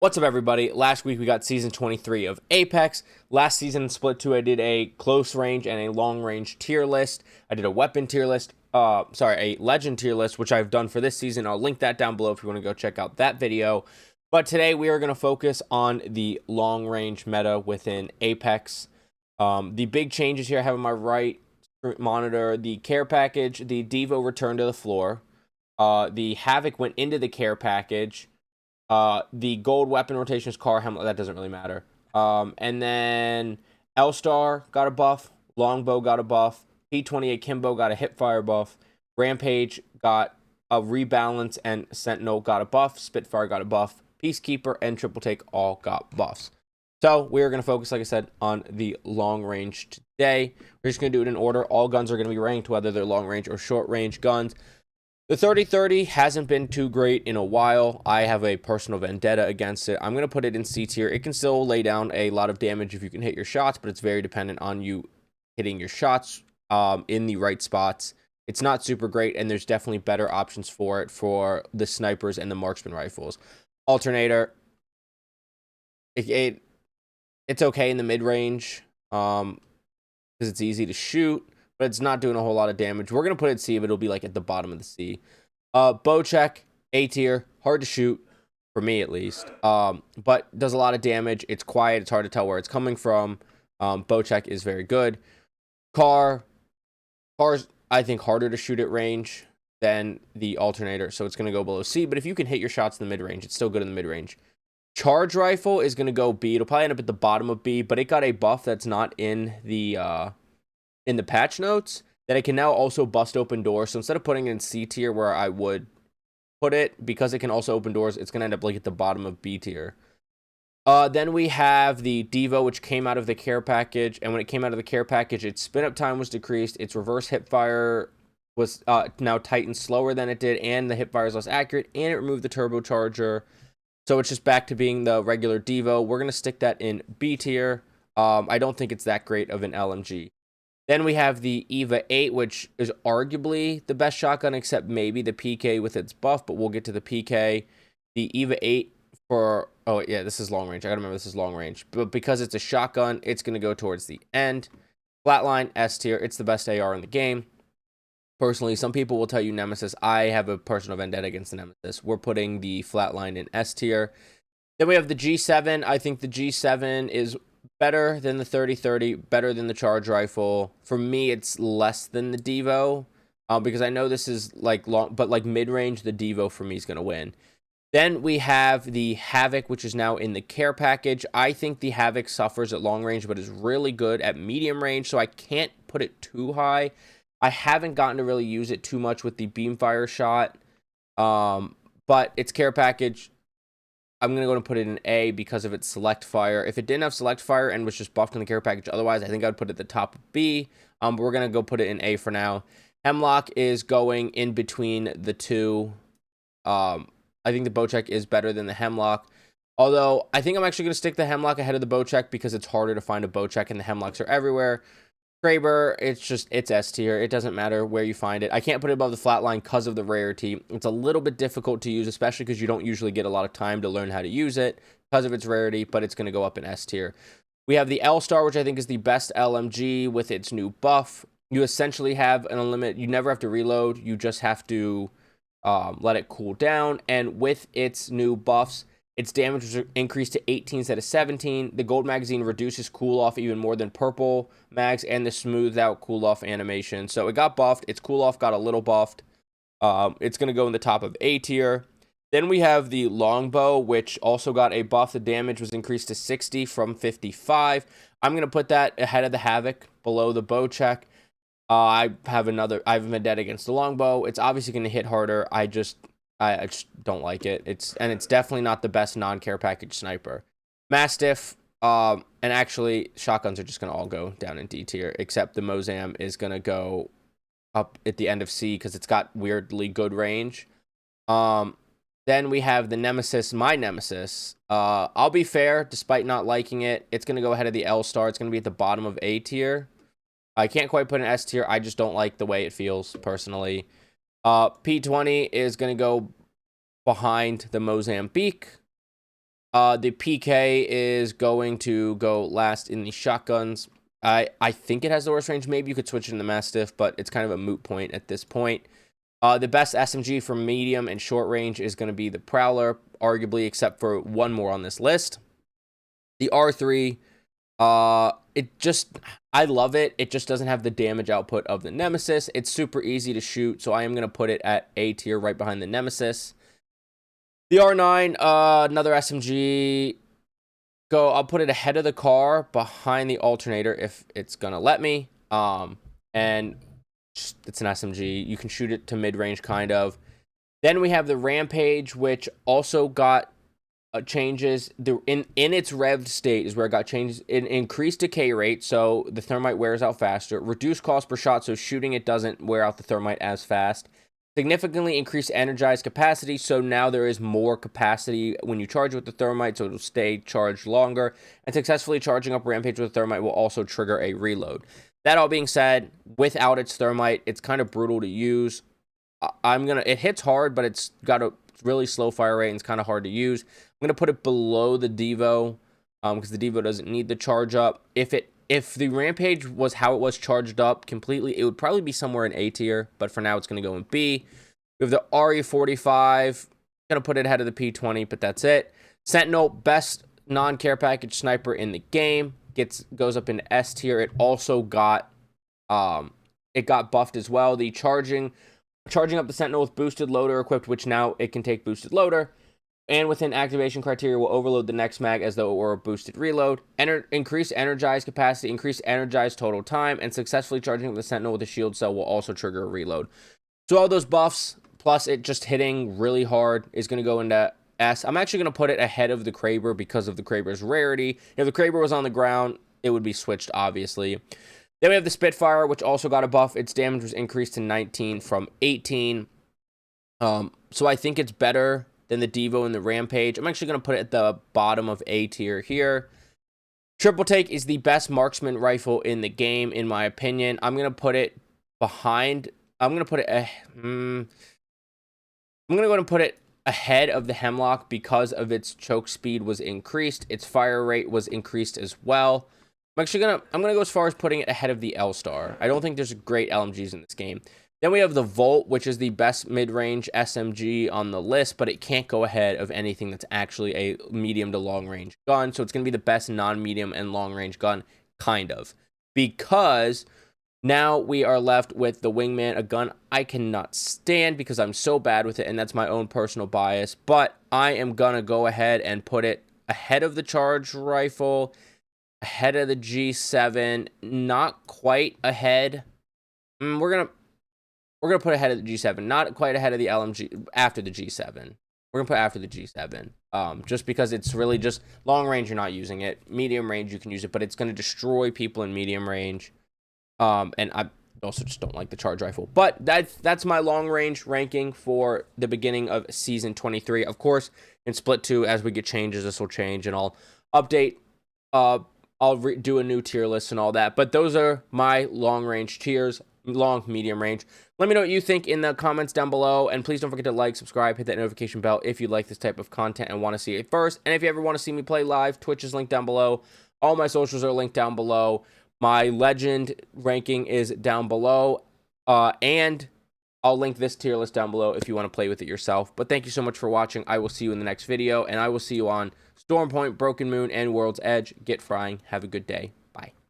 What's up, everybody? Last week we got season 23 of Apex. Last season in Split 2, I did a close range and a long range tier list. I did a weapon tier list, a legend tier list, which I've done for this season. I'll link that down below if you want to go check out that video. But today we are going to focus on the long range meta within Apex. The big changes here I have on my right monitor: the care package, the Devo returned to the floor, the Havoc went into the care package. The gold weapon rotations, car helmet, that doesn't really matter. And then L-Star got a buff, Longbow got a buff, P28 Kimbo got a hipfire buff, Rampage got a rebalance, and Sentinel got a buff, Spitfire got a buff, Peacekeeper and Triple Take all got buffs. So we're going to focus, like I said, on the long range today. We're just going to do it in order. All guns are going to be ranked, whether they're long range or short range guns. The 30-30 hasn't been too great in a while. I have a personal vendetta against it. I'm going to put it in C tier. It can still lay down a lot of damage if you can hit your shots, but it's very dependent on you hitting your shots in the right spots. It's not super great, and there's definitely better options for it for the snipers and the marksman rifles. Alternator, it's okay in the mid-range because it's easy to shoot, but it's not doing a whole lot of damage. We're going to put it C, but it'll be like at the bottom of the C. Bowcheck, A tier, hard to shoot, for me at least, but does a lot of damage. It's quiet, it's hard to tell where it's coming from. Bowcheck is very good. Car's, I think, harder to shoot at range than the Alternator, so it's going to go below C, but if you can hit your shots in the mid-range, it's still good in the mid-range. Charge Rifle is going to go B. It'll probably end up at the bottom of B, but it got a buff that's not in the patch notes, that it can now also bust open doors. So instead of putting it in C tier where I would put it, because it can also open doors, it's going to end up like at the bottom of B tier. Then we have the Devo, which came out of the care package, and when it came out of the care package, its spin up time was decreased, its reverse hipfire was now tightened slower than it did, and the hipfire is less accurate, and it removed the turbocharger. So it's just back to being the regular Devo. We're going to stick that in B tier. I don't think it's that great of an LMG. Then we have the EVA 8, which is arguably the best shotgun, except maybe the PK with its buff, but we'll get to the PK. The EVA 8 for, oh yeah, this is long range. I gotta remember this is long range. But because it's a shotgun, it's gonna go towards the end. Flatline, S tier. It's the best AR in the game. Personally, some people will tell you Nemesis. I have a personal vendetta against the Nemesis. We're putting the Flatline in S tier. Then we have the G7. I think the G7 is better than the 30-30, better than the charge rifle. For me, it's less than the Devo, because I know this is like long, but like mid-range, the Devo for me is going to win. Then we have the Havoc, which is now in the care package. I think the Havoc suffers at long range, but is really good at medium range, so I can't put it too high. I haven't gotten to really use it too much with the beamfire shot, but its care package, I'm going to go and put it in A because of its select fire. If it didn't have select fire and was just buffed in the care package, otherwise I think I'd put it at the top of B. But we're going to go put it in A for now. Hemlock is going in between the two. I think the Bowcheck is better than the Hemlock. Although I think I'm actually going to stick the Hemlock ahead of the Bowcheck because it's harder to find a Bowcheck and the Hemlocks are everywhere. Kraber, it's S tier. It doesn't matter where you find it. I can't put it above the Flatline because of the rarity. It's a little bit difficult to use, especially because you don't usually get a lot of time to learn how to use it because of its rarity, but it's going to go up in S tier. We have the L-Star, which I think is the best LMG with its new buff. You essentially have an unlimited, you never have to reload. You just have to let it cool down. And with its new buffs, its damage was increased to 18 instead of 17. The gold magazine reduces cool off even more than purple mags, and the smoothed out cool off animation. So it got buffed. Its cool off got a little buffed. It's going to go in the top of A tier. Then we have the longbow, which also got a buff. The damage was increased to 60 from 55. I'm going to put that ahead of the Havoc, below the Bowcheck. I have a vendetta against the longbow. It's obviously going to hit harder. I just don't like it. It's definitely not the best non-care package sniper. Mastiff, and actually shotguns are just going to all go down in D tier, except the Mozam is going to go up at the end of C because it's got weirdly good range. Then we have the Nemesis, my Nemesis. I'll be fair, despite not liking it, it's going to go ahead of the L-Star. It's going to be at the bottom of A tier. I can't quite put an S tier. I just don't like the way it feels, personally. P20 is going to go behind the Mozambique. The PK is going to go last in the shotguns. I think it has the worst range. Maybe you could switch it in the Mastiff, but it's kind of a moot point at this point. The best SMG for medium and short range is going to be the Prowler, arguably, except for one more on this list. The R3, I love it. It just doesn't have the damage output of the Nemesis. It's super easy to shoot, so I am going to put it at A tier right behind the Nemesis. The R9, another SMG. I'll put it ahead of the car, behind the alternator if it's going to let me. And it's an SMG. You can shoot it to mid-range, kind of. Then we have the Rampage, which also got changes. In its revved state is where it got changes. It increased decay rate, so the thermite wears out faster. Reduced cost per shot, so shooting it doesn't wear out the thermite as fast. Significantly increased energized capacity, so now there is more capacity when you charge with the thermite, so it'll stay charged longer. And successfully charging up Rampage with thermite will also trigger a reload. That all being said, without its thermite, it's kind of brutal to use. It hits hard, but it's got a really slow fire rate and it's kind of hard to use. I'm gonna put it below the Devo, because the Devo doesn't need the charge up. If the Rampage was how it was charged up completely, it would probably be somewhere in A tier, but for now it's gonna go in B. We have the RE45, gonna put it ahead of the P20, but that's it. Sentinel, best non-care package sniper in the game, goes up in S tier. It also got buffed as well. The charging up the Sentinel with boosted loader equipped, which now it can take boosted loader, and within activation criteria will overload the next mag as though it were a boosted reload. Increased energized capacity, increased energized total time, and successfully charging up the Sentinel with a shield cell will also trigger a reload. So all those buffs, plus it just hitting really hard, is going to go into S. I'm actually going to put it ahead of the Kraber because of the Kraber's rarity. If the Kraber was on the ground, it would be switched, obviously. Then we have the Spitfire, which also got a buff. Its damage was increased to 19 from 18. So I think it's better than the Devo and the Rampage. I'm actually going to put it at the bottom of A tier here. Triple Take is the best marksman rifle in the game, in my opinion. I'm going to put it behind. I'm going to put it. I'm going to go and put it ahead of the Hemlock because of its choke speed was increased. Its fire rate was increased as well. I'm gonna go as far as putting it ahead of the L-Star. I don't think there's great LMGs in this game. Then we have the Volt, which is the best mid-range SMG on the list, but it can't go ahead of anything that's actually a medium to long-range gun. So it's gonna be the best non-medium and long-range gun, kind of. Because now we are left with the Wingman, a gun I cannot stand because I'm so bad with it, and that's my own personal bias. But I am gonna go ahead and put it ahead of the Charge Rifle, ahead of the G7, not quite ahead. We're gonna put ahead of the G7, not quite ahead of the LMG. After the G7, we're gonna put after the G7. Just because it's really just long range, you're not using it. Medium range, you can use it, but it's gonna destroy people in medium range. And I also just don't like the charge rifle. But that's my long range ranking for the beginning of season 23. Of course, in split 2, as we get changes, this will change, and I'll update. I'll do a new tier list and all that. But those are my long range tiers, long, medium range. Let me know what you think in the comments down below. And please don't forget to like, subscribe, hit that notification bell if you like this type of content and want to see it first. And if you ever want to see me play live, Twitch is linked down below. All my socials are linked down below. My legend ranking is down below. And I'll link this tier list down below if you want to play with it yourself. But thank you so much for watching. I will see you in the next video. And I will see you on Stormpoint, Broken Moon, and World's Edge. Get frying. Have a good day. Bye.